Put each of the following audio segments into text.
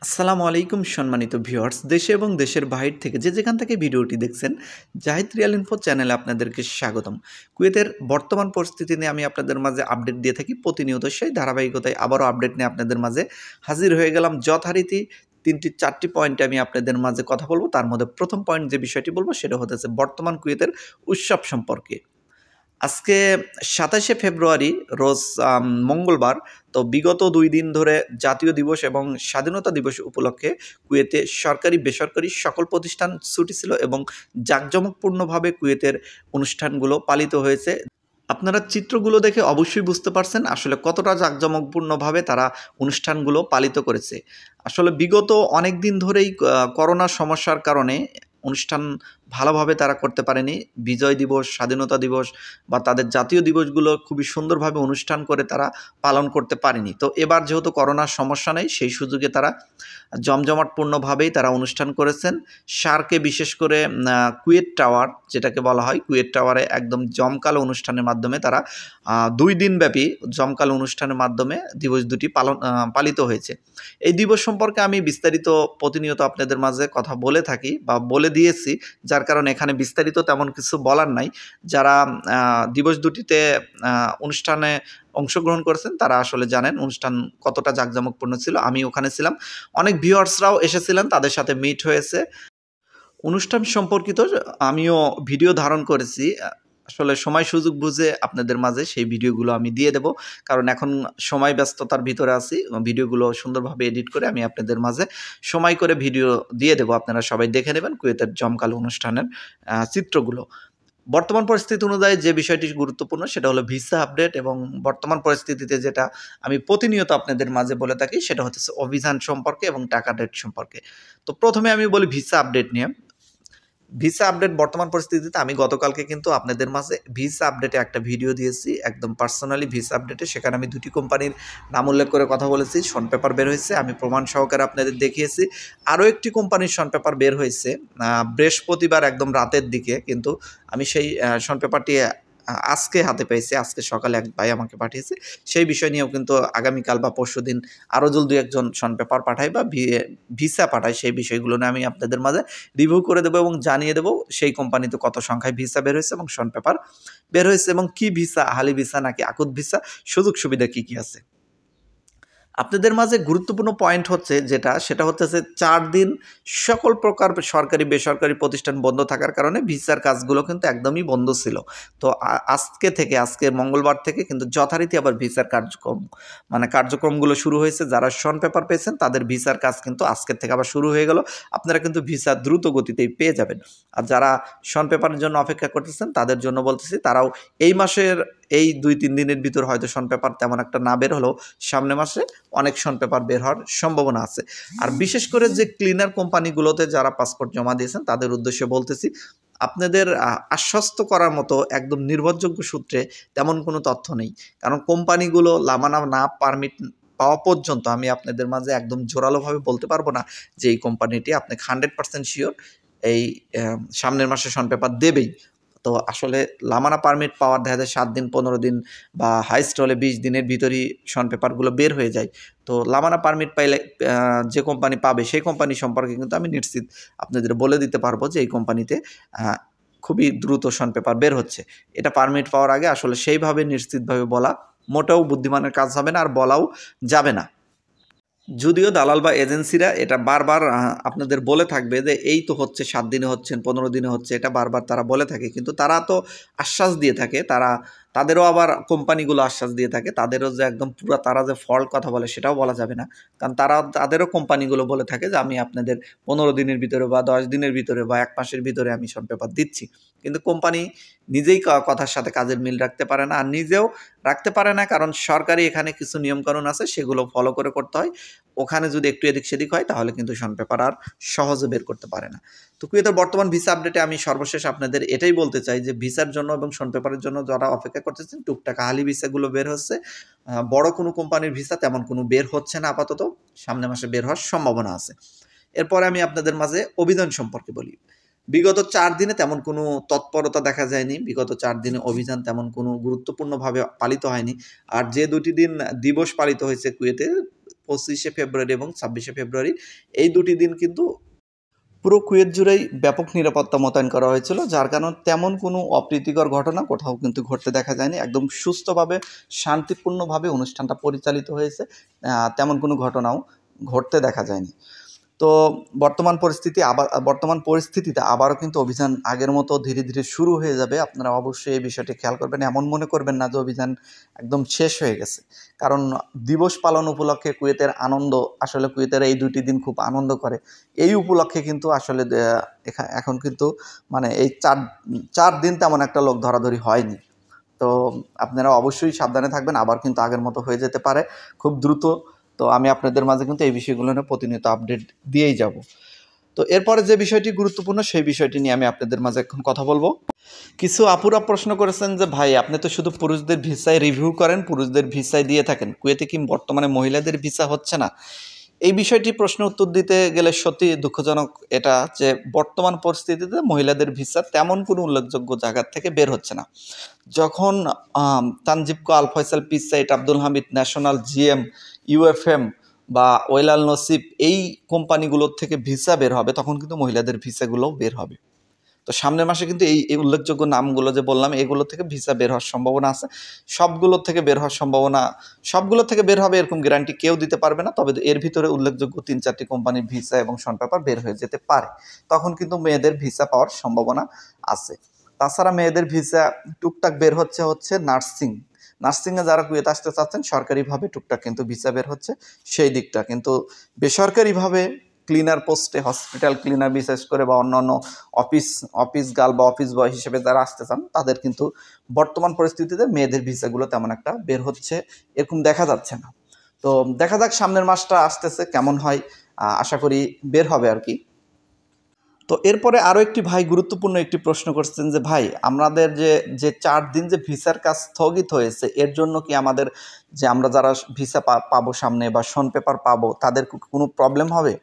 আসসালামু আলাইকুম সম্মানিত ভিউয়ার্স, দেশে এবং দেশের বাহির থেকে যে যেখান থেকে ভিডিওটি দেখছেন, জাহিদ রিয়াল ইনফো চ্যানেলে আপনাদেরকে স্বাগতম। কুয়েতের বর্তমান পরিস্থিতি নিয়ে আমি আপনাদের মাঝে আপডেট দিয়ে থাকি প্রতিনিয়ত। সেই ধারাবাহিকতায় আবারও আপডেট নিয়ে আপনাদের মাঝে হাজির হয়ে গেলাম। যথারীতি 3টি-4টি পয়েন্টে আমি আপনাদের মাঝে কথা বলবো। তার মধ্যে প্রথম পয়েন্ট যে বিষয়টি বলবো সেটা হতেছে বর্তমান কুয়েতের উৎসব সম্পর্কে। আজকে ২৭শে ফেব্রুয়ারি রোজ মঙ্গলবার। তো বিগত ২ দিন ধরে জাতীয় দিবস এবং স্বাধীনতা দিবস উপলক্ষে কুয়েতে সরকারি, বেসরকারি সকল প্রতিষ্ঠান ছুটি ছিল এবং জাঁকজমকপূর্ণভাবে কুয়েতের অনুষ্ঠানগুলো পালিত হয়েছে। আপনারা চিত্রগুলো দেখে অবশ্যই বুঝতে পারছেন আসলে কতটা জাঁকজমকপূর্ণভাবে তারা অনুষ্ঠানগুলো পালিত করেছে। আসলে বিগত অনেক দিন ধরেই করোনার সমস্যার কারণে অনুষ্ঠান ভালোভাবে তারা করতে পারেনি। বিজয় দিবস, স্বাধীনতা দিবস বা তাদের জাতীয় দিবসগুলো খুবই সুন্দরভাবে অনুষ্ঠান করে তারা পালন করতে পারেনি। তো এবার যেহেতু করোনার সমস্যা নেই, সেই সুযোগে তারা জমজমাটপূর্ণভাবেই তারা অনুষ্ঠান করেছেন। শার্কে বিশেষ করে কুয়েত টাওয়ার যেটাকে বলা হয়, কুয়েত টাওয়ারে একদম জমকালো অনুষ্ঠানের মাধ্যমে তারা ২ দিনব্যাপী জমকালো অনুষ্ঠানের মাধ্যমে দিবস দুটি পালিত হয়েছে। এই দিবস সম্পর্কে আমি বিস্তারিত প্রতিনিয়ত আপনাদের মাঝে কথা বলে থাকি বা বলে দিয়েছি, যার কারণে এখানে বিস্তারিত তেমন কিছু বলার নাই। যারা দিবস দুটিতে অনুষ্ঠানে অংশগ্রহণ করেছেন তারা আসলে জানেন অনুষ্ঠান কতটা জাঁকজমকপূর্ণ ছিল। আমি ওখানে ছিলাম। অনেক ভিউয়ার্সরাও এসেছিলেন, তাদের সাথে মিট হয়েছে। অনুষ্ঠান সম্পর্কিত আমিও ভিডিও ধারণ করেছি। আসলে সময় সুযোগ বুঝে আপনাদের মাঝে সেই ভিডিওগুলো আমি দিয়ে দেব। কারণ এখন সময় ব্যস্ততার ভিতরে আছি। ভিডিওগুলো সুন্দরভাবে এডিট করে আমি আপনাদের মাঝে সময় করে ভিডিও দিয়ে দেব। আপনারা সবাই দেখে নেবেন কুয়েতের জমকালো অনুষ্ঠানের চিত্রগুলো। বর্তমান পরিস্থিতি অনুযায়ী যে বিষয়টি গুরুত্বপূর্ণ সেটা হলো ভিসা আপডেট, এবং বর্তমান পরিস্থিতিতে যেটা আমি প্রতিনিয়ত আপনাদের মাঝে বলে থাকি সেটা হচ্ছে অভিযান সম্পর্কে এবং টাকা রেট সম্পর্কে। তো প্রথমে আমি বলি ভিসা আপডেট নিয়ে। ভিসা আপডেট বর্তমান পরিস্থিতিতে আমি গতকালকে কিন্তু আপনাদের মাঝে ভিসা আপডেটে একটা ভিডিও দিয়েছি, একদম পার্সোনালি ভিসা আপডেটে। সেখানে আমি ২টি কোম্পানির নাম উল্লেখ করে কথা বলেছি। শন পেপার বের হয়েছে, আমি প্রমাণ সহকারে আপনাদের দেখিয়েছি। আরও একটি কোম্পানির শন পেপার বের হয়েছে বৃহস্পতিবার একদম রাতের দিকে, কিন্তু আমি সেই শন পেপারটি আজকে হাতে পেয়েছি। আজকে সকালে এক ভাই আমাকে পাঠিয়েছে। সেই বিষয় নিয়েও কিন্তু আগামীকাল বা পরশুদিন আরও জলদি একজন শন পেপার পাঠায় বা ভিসা পাঠায়, সেই বিষয়গুলো নিয়ে আমি আপনাদের মাঝে রিভিউ করে দেবো এবং জানিয়ে দেবো সেই কোম্পানিতে কত সংখ্যায় ভিসা বের হয়েছে এবং শন পেপার বের হয়েছে, এবং কি ভিসা, আহালি ভিসা নাকি আকুত ভিসা, সুযোগ সুবিধা কী কী আছে। আপনাদের মাঝে গুরুত্বপূর্ণ পয়েন্ট হচ্ছে সেটা হচ্ছে ৪ দিন সকল প্রকার সরকারি, বেসরকারি প্রতিষ্ঠান বন্ধ থাকার কারণে ভিসার কাজগুলো কিন্তু একদমই বন্ধ ছিল। তো আজকে মঙ্গলবার থেকে কিন্তু যথারীতি আবার ভিসার কার্যক্রমগুলো শুরু হয়েছে। যারা শন পেপার পেয়েছেন তাদের ভিসার কাজ কিন্তু আজকের থেকে আবার শুরু হয়ে গেল। আপনারা কিন্তু ভিসা দ্রুত গতিতেই পেয়ে যাবেন। আর যারা শন পেপারের জন্য অপেক্ষা করতেছেন তাদের জন্য বলতেছি, তারাও এই মাসের এই ২-৩ দিনের ভিতর হয়তো শন পেপার তেমন একটা না বের হলেও সামনের মাসে অনেক শন পেপার বের হওয়ার সম্ভাবনা আছে। আর বিশেষ করে যে ক্লিনার কোম্পানিগুলোতে যারা পাসপোর্ট জমা দিয়েছেন তাদের উদ্দেশ্যে বলতেছি, আপনাদের আশ্বস্ত করার মতো একদম নির্ভরযোগ্য সূত্রে তেমন কোনো তথ্য নেই। কারণ কোম্পানিগুলো লামানা না পারমিট পাওয়া পর্যন্ত আমি আপনাদের মাঝে একদম জোরালোভাবে বলতে পারবো না যে এই কোম্পানিটি আপনাকে 100% শিওর এই সামনের মাসে শন পেপার দেবেই। তো আসলে লামানা পারমিট পাওয়ার দেখা যায় ৭ দিন, ১৫ দিন বা হাইস্ট হলে ২০ দিনের ভিতরই শন পেপারগুলো বের হয়ে যায়। তো লামানা পারমিট পাইলে যে কোম্পানি পাবে সেই কোম্পানি সম্পর্কে কিন্তু আমি নিশ্চিত আপনাদের বলে দিতে পারবো যে এই কোম্পানিতে খুবই দ্রুত শন পেপার বের হচ্ছে। এটা পারমিট পাওয়ার আগে আসলে সেইভাবে নিশ্চিতভাবে বলা মোটেও বুদ্ধিমানের কাজ হবে না, আর বলাও যাবে না। যদিও দালাল বা এজেন্সিরা এটা বারবার আপনাদের বলে থাকবে যে এই তো হচ্ছে ৭ দিনে হচ্ছে, ১৫ দিনে হচ্ছে, এটা বারবার তারা বলে থাকে। কিন্তু তারা তো আশ্বাস দিয়ে থাকে, তাদেরও আবার কোম্পানিগুলো আশ্বাস দিয়ে থাকে। তাদেরও যে একদম পুরা তারা যে ফল্ট কথা বলে সেটাও বলা যাবে না। কারণ তাদেরও কোম্পানিগুলো বলে থাকে যে আমি আপনাদের ১৫ দিনের ভিতরে বা ১০ দিনের ভিতরে বা ১ মাসের ভিতরে আমি শন পেপার দিচ্ছি। কিন্তু কোম্পানি নিজেই কথার সাথে কাজের মিল রাখতে পারে না, আর নিজেও রাখতে পারে না, কারণ সরকারি এখানে কিছু নিয়মকানুন আছে সেগুলো ফলো করে করতে হয়। ওখানে যদি একটু এদিক সেদিক হয় তাহলে কিন্তু শন পেপার আর সহজে বের করতে পারে না। তো কুয়েতের বর্তমান ভিসা আপডেটে আমি সর্বশেষ আপনাদের এটাই বলতে চাই যে ভিসার জন্য এবং শন পেপারের জন্য যারা অপেক্ষা করতেছেন টুকটাক হালি ভিসাগুলো বের হচ্ছে। বড় কোনো কোম্পানির ভিসা তেমন কোনো বের হচ্ছে না আপাতত, সামনে মাসে বের হওয়ার সম্ভাবনা আছে। এরপরে আমি আপনাদের মাঝে অভিযান সম্পর্কে বলি। বিগত ৪ দিনে তেমন কোনো তৎপরতা দেখা যায়নি। বিগত ৪ দিনে অভিযান তেমন কোনো গুরুত্বপূর্ণভাবে পালিত হয়নি। আর যে ২টি দিন দিবস পালিত হয়েছে কুয়েতে, 25শে ফেব্রুয়ারি এবং 26শে ফেব্রুয়ারি এই দুটি দিন কিন্তু পুরো কুয়েত জুড়েই ব্যাপক নিরাপত্তা মোতায়েন করা হয়েছিল, যার কারণে তেমন কোনো অপ্রীতিকর ঘটনা কোথাও কিন্তু ঘটতে দেখা যায়নি। একদম সুস্থভাবে শান্তিপূর্ণভাবে অনুষ্ঠানটা পরিচালিত হয়েছে, তেমন কোনো ঘটনাও ঘটতে দেখা যায়নি। তো বর্তমান পরিস্থিতিতে আবারও কিন্তু অভিযান আগের মতো ধীরে ধীরে শুরু হয়ে যাবে। আপনারা অবশ্যই এই বিষয়টি খেয়াল করবেন, এমন মনে করবেন না যে অভিযান একদম শেষ হয়ে গেছে। কারণ দিবস পালন উপলক্ষে কুয়েতের আনন্দ, আসলে কুয়েতের এই দুটি দিন খুব আনন্দ করে। এই উপলক্ষে কিন্তু আসলে এখন কিন্তু মানে এই চার দিন তেমন একটা লোক ধরাধরি হয়নি। তো আপনারা অবশ্যই সাবধানে থাকবেন, আবার কিন্তু আগের মতো হয়ে যেতে পারে খুব দ্রুত। তো আমি আপনাদের মাঝে কিন্তু এই বিষয়গুলো নিয়ে প্রতিনিয়ত আপডেট দিয়েই যাব। তো এরপরে যে বিষয়টি গুরুত্বপূর্ণ সেই বিষয়টি নিয়ে আমি আপনাদের মাঝে এখন কথা বলবো। কিছু আপুরা প্রশ্ন করেছেন যে ভাই, আপনি তো শুধু পুরুষদের ভিসায় রিভিউ করেন, পুরুষদের ভিসায় দিয়ে থাকেন, কুয়েতে কি বর্তমানে মহিলাদের ভিসা হচ্ছে না? এই বিষয়টি প্রশ্ন উত্তর দিতে গেলে সত্যি দুঃখজনক এটা যে বর্তমান পরিস্থিতিতে মহিলাদের ভিসা তেমন কোনো উল্লেখযোগ্য জায়গা থেকে বের হচ্ছে না। যখন Tanjibco, Al Faisal, Peace Site, Abdul Hamid, National, GM, UFM বা ওয়েল আল নসিব এই কোম্পানিগুলোর থেকে ভিসা বের হবে, তখন কিন্তু মহিলাদের ভিসাগুলোও বের হবে। তো সামনের মাসে কিন্তু এই উল্লেখযোগ্য নামগুলো যে বললাম এগুলো থেকে ভিসা বের হওয়ার সম্ভাবনা আছে। সবগুলো থেকে বের হবে এরকম গ্যারান্টি কেউ দিতে পারবে না, তবে এর ভিতরে উল্লেখযোগ্য 3-4টি কোম্পানির ভিসা এবং শন পেপার বের হয়ে যেতে পারে। তখন কিন্তু মেয়েদের ভিসা পাওয়ার সম্ভাবনা আছে। তাছাড়া মেয়েদের ভিসা টুকটাক বের হচ্ছে নার্সিংয়ে যারা কুয়েতে আসতে চাচ্ছেন সরকারিভাবে টুকটাক কিন্তু ভিসা বের হচ্ছে সেই দিকটা, কিন্তু বেসরকারিভাবে ক্লিনার পোস্টে, হসপিটাল ক্লিনার বিশেষ করে বা অন্যান্য অফিস গার্ল বা অফিস বয় হিসেবে যারা আসতে চান তাদের কিন্তু বর্তমান পরিস্থিতিতে মেয়েদের ভিসাগুলো তেমন একটা বের হচ্ছে এরকম দেখা যাচ্ছে না। তো দেখা যাক সামনের মাসটা আসতেছে কেমন হয়, আশা করি বের হবে আর কি। তো এরপরে আরও একটি ভাই গুরুত্বপূর্ণ একটি প্রশ্ন করছেন যে ভাই, আমাদের যে 4 দিন যে ভিসার কাজ স্থগিত হয়েছে এর জন্য কি আমাদের যে আমরা যারা ভিসা পাবো সামনে বা শন পেপার পাবো তাদের কোনো প্রবলেম হবে?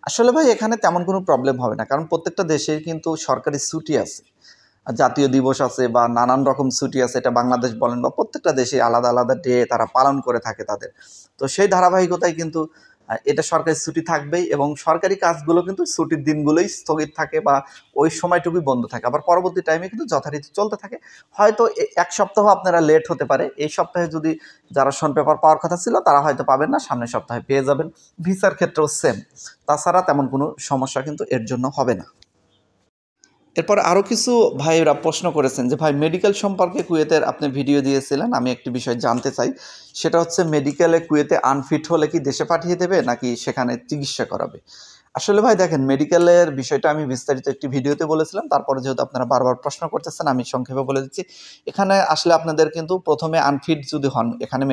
আসলে ভাই এখানে তেমন কোনো প্রবলেম হবে না, কারণ প্রত্যেকটা দেশের কিন্তু সরকারি ছুটি আছে, জাতীয় দিবস আছে বা নানান রকম ছুটি আছে। এটা বাংলাদেশ বলেন বা প্রত্যেকটা দেশে আলাদা আলাদা ডে তারা পালন করে থাকে তাদের। তো সেই ধারাবাহিকতায় কিন্তু এটা সরকারি ছুটি থাকবেই এবং সরকারি কাজগুলো কিন্তু ছুটির দিনগুলোই স্থগিত থাকে বা ওই সময়টুকুই বন্ধ থাকে, আবার পরবর্তী টাইমে কিন্তু যথারীতি চলতে থাকে। হয়তো এক সপ্তাহ আপনারা লেট হতে পারে, এই সপ্তাহে যদি যারা শন পেপার পাওয়ার কথা ছিল তারা হয়তো পাবেন না, সামনের সপ্তাহে পেয়ে যাবেন। ভিসার ক্ষেত্রেও সেম, তাছাড়া তেমন কোনো সমস্যা কিন্তু এর জন্য হবে না। এরপর আরও কিছু ভাইরা প্রশ্ন করেছেন যে ভাই, মেডিকেল সম্পর্কে কুয়েতের আপনি ভিডিও দিয়েছিলেন, আমি একটি বিষয় জানতে চাই, সেটা হচ্ছে মেডিকেলে কুয়েতে আনফিট হলে কি দেশে পাঠিয়ে দেবে নাকি সেখানে চিকিৎসা করাবে? আসলে ভাই দেখেন, মেডিকেলের বিষয়টা আমি বিস্তারিত একটি ভিডিওতে বলেছিলাম, তারপরে যেহেতু আপনারা বারবার প্রশ্ন করতেছেন আমি সংক্ষেপে বলে দিচ্ছি। এখানে আসলে আপনাদের কিন্তু প্রথমে আনফিট যদি হন এখানে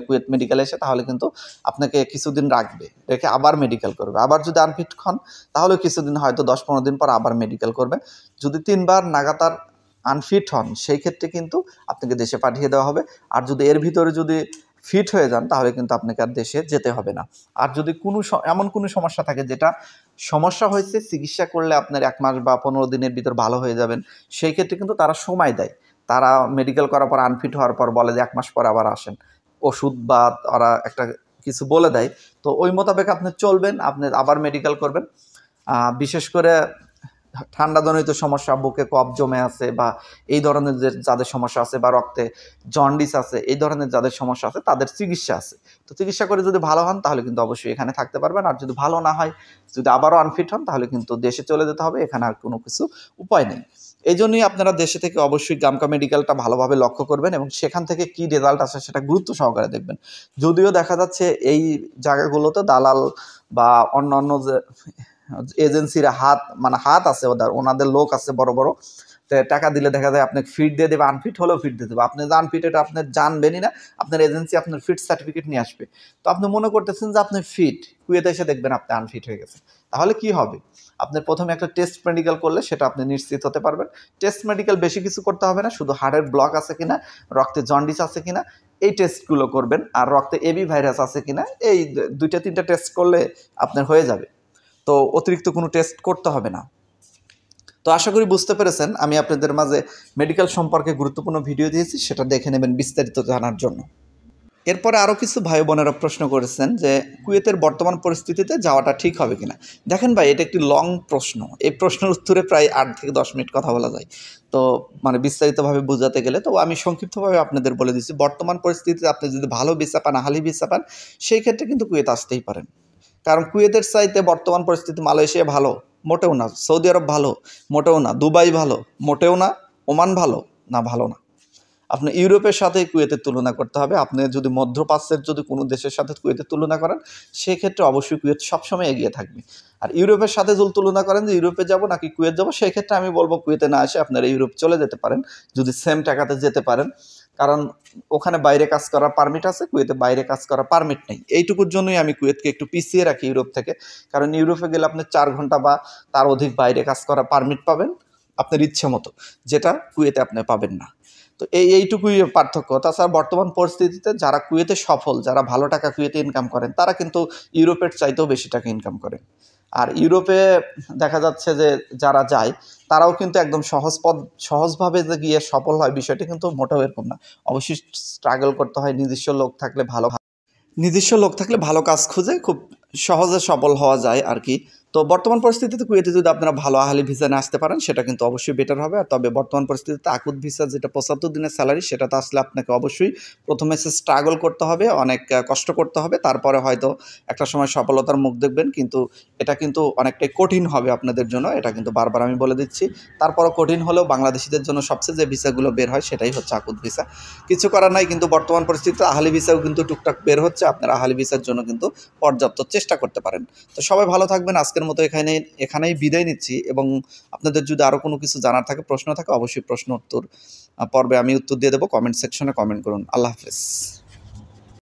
কুয়েত মেডিকেলে এসে, তাহলে কিন্তু আপনাকে কিছুদিন রাখবে, রেখে আবার মেডিকেল করবে। আবার যদি আনফিট হন তাহলে কিছুদিন, হয়তো 10-15 দিন পর আবার মেডিকেল করবে। যদি 3 বার নাগাতার আনফিট হন সেই ক্ষেত্রে কিন্তু আপনাকে দেশে পাঠিয়ে দেওয়া হবে। আর যদি এর ভিতরে যদি ফিট হয়ে যান তাহলে কিন্তু আপনাকে আর দেশে যেতে হবে না। আর যদি এমন কোনো সমস্যা থাকে যেটা সমস্যা হয়েছে, চিকিৎসা করলে আপনার 1 মাস বা 15 দিনের ভিতর ভালো হয়ে যাবেন, সেই ক্ষেত্রে কিন্তু তারা সময় দেয়। তারা মেডিকেল করার পর আনফিট হওয়ার পর বলে যে 1 মাস পর আবার আসেন, ওষুধ বা ওরা একটা কিছু বলে দেয়। তো ওই মোতাবেক আপনি চলবেন, আপনি আবার মেডিকেল করবেন। বিশেষ করে ঠান্ডাজনিত সমস্যা, বুকে কফ জমে আছে বা এই ধরনের যাদের সমস্যা আছে বা রক্তে জন্ডিস আছে, এই ধরনের যাদের সমস্যা আছে তাদের চিকিৎসা আছে। তো চিকিৎসা করে যদি ভালো হন তাহলে কিন্তু অবশ্যই এখানে থাকতে পারবেন। আর যদি ভালো না হয়, যদি আবারও আনফিট হন তাহলে কিন্তু দেশে চলে যেতে হবে, এখানে আর কোনো কিছু উপায় নেই। এই জন্যই আপনারা দেশে থেকে অবশ্যই গামকা মেডিকেলটা ভালোভাবে লক্ষ্য করবেন এবং সেখান থেকে কি রেজাল্ট আসে সেটা গুরুত্ব সহকারে দেখবেন। যদিও দেখা যাচ্ছে এই জায়গাগুলোতে দালাল বা অন্যান্য যে এজেন্সিরা হাত আছে, ওনাদের লোক আছে বড় বড়, টাকা দিলে দেখা যায় আপনাকে ফিট দিয়ে দেবে, আনফিট হলেও ফিট দিয়ে দেবে। আপনি যে আনফিট এটা আপনি জানবেনই না, আপনার এজেন্সি আপনার ফিট সার্টিফিকেট নিয়ে আসবে। তো আপনি মনে করতেছেন যে আপনি ফিট, কুয়েতে এসে দেখবেন আপনি আনফিট হয়ে গেছে, তাহলে কি হবে? আপনার প্রথমে একটা টেস্ট মেডিকেল করলে সেটা আপনি নিশ্চিত হতে পারবেন। টেস্ট মেডিকেল বেশি কিছু করতে হবে না, শুধু হার্টের ব্লক আছে কিনা, রক্তে জন্ডিস আছে কিনা এই টেস্টগুলো করবেন, আর রক্তে এবি ভাইরাস আছে কিনা এই 2-3টা টেস্ট করলে আপনার হয়ে যাবে। তো অতিরিক্ত কোনো টেস্ট করতে হবে না। তো আশা করি বুঝতে পেরেছেন, আমি আপনাদের মাঝে মেডিকেল সম্পর্কে গুরুত্বপূর্ণ ভিডিও দিয়েছি, সেটা দেখে নেবেন বিস্তারিত জানার জন্য। এরপরে আরও কিছু ভাই বোনেরা প্রশ্ন করেছেন যে কুয়েতের বর্তমান পরিস্থিতিতে যাওয়াটা ঠিক হবে কিনা। দেখেন ভাই, এটা একটি লং প্রশ্ন। এই প্রশ্নের উত্তরে প্রায় 8 থেকে 10 মিনিট কথা বলা যায়। তো মানে বিস্তারিতভাবে বোঝাতে গেলে তো আমি সংক্ষিপ্তভাবে আপনাদের বলে দিচ্ছি। বর্তমান পরিস্থিতিতে আপনি যদি ভালো ভিসা পান, আহালি ভিসা পান, সেই ক্ষেত্রে কিন্তু কুয়েত আসতেই পারেন। কারণ কুয়েতের চাইতে বর্তমান পরিস্থিতি মালয়েশিয়া ভালো মোটেও না, সৌদি আরব ভালো মোটেও না, দুবাই ভালো মোটেও না, ওমান ভালো না, ভালো না। আপনি ইউরোপের সাথে কুয়েতের তুলনা করতে হবে। আপনি যদি মধ্যপ্রাচ্যের যদি কোনো দেশের সাথে কুয়েতের তুলনা করেন, সেক্ষেত্রে অবশ্যই কুয়েত সবসময় এগিয়ে থাকবে। আর ইউরোপের সাথে যদি তুলনা করেন যে ইউরোপে যাব নাকি কুয়েত যাব, সেই ক্ষেত্রে আমি বলবো কুয়েতে না এসে আপনারা ইউরোপ চলে যেতে পারেন, যদি সেম টাকাতে যেতে পারেন। কারণ ওখানে বাইরে কাজ করার পারমিট আছে, কুয়েতে বাইরে কাজ করার পারমিট নেই। এইটুকুর জন্যই আমি কুয়েতকে একটু পিছিয়ে রাখি ইউরোপ থেকে। কারণ ইউরোপে গেলে আপনি 4 ঘন্টা বা তার অধিক বাইরে কাজ করা পারমিট পাবেন আপনার ইচ্ছে মতো, যেটা কুয়েতে আপনি পাবেন না। তো এইটুকুই পার্থক্য। তাছাড়া বর্তমান পরিস্থিতিতে যারা কুয়েতে সফল, যারা ভালো টাকা কুয়েতে ইনকাম করেন, তারা কিন্তু ইউরোপের চাইতেও বেশি টাকা ইনকাম করেন। আর ইউরোপে দেখা যাচ্ছে যে যারা যায়, তারাও কিন্তু একদম সহজভাবে যে গিয়ে সফল হয়, বিষয়টা কিন্তু মোটেও এরকম না। অবশ্যই স্ট্রাগল করতে হয়। নিজস্ব লোক থাকলে ভালো কাজ খুঁজে খুব সহজে সফল হওয়া যায় আর কি। তো বর্তমান পরিস্থিতিতে কুয়েতে যদি আপনারা ভালো আহালি ভিসা নিয়ে আসতে পারেন, সেটা কিন্তু অবশ্যই বেটার হবে। আর তবে বর্তমান পরিস্থিতিতে আকুত ভিসা, যেটা 75 দিনের স্যালারি, সেটাতে আসলে আপনাকে অবশ্যই প্রথমে স্ট্রাগল করতে হবে, অনেক কষ্ট করতে হবে। তারপরে হয়তো একটা সময় সফলতার মুখ দেখবেন, কিন্তু এটা কিন্তু অনেকটাই কঠিন হবে আপনাদের জন্য। এটা কিন্তু বারবার আমি বলে দিচ্ছি। তারপরও কঠিন হলেও বাংলাদেশিদের জন্য সবচেয়ে যে ভিসাগুলো বের হয়, সেটাই হচ্ছে আকুত ভিসা। কিছু করার নাই। কিন্তু বর্তমান পরিস্থিতিতে আহালি ভিসাও কিন্তু টুকটাক বের হচ্ছে। আপনারা আহালি ভিসার জন্য কিন্তু পর্যাপ্ত চেষ্টা করতে পারেন। তো সবাই ভালো থাকবেন। আজকের মতো এখানেই বিদায় নিচ্ছি। এবং আপনাদের যদি আরও কোনো কিছু জানার থাকে, প্রশ্ন থাকে, অবশ্যই প্রশ্ন উত্তর পর্বে আমি উত্তর দিয়ে দেবো। কমেন্ট সেকশনে কমেন্ট করুন। আল্লাহ হাফেজ।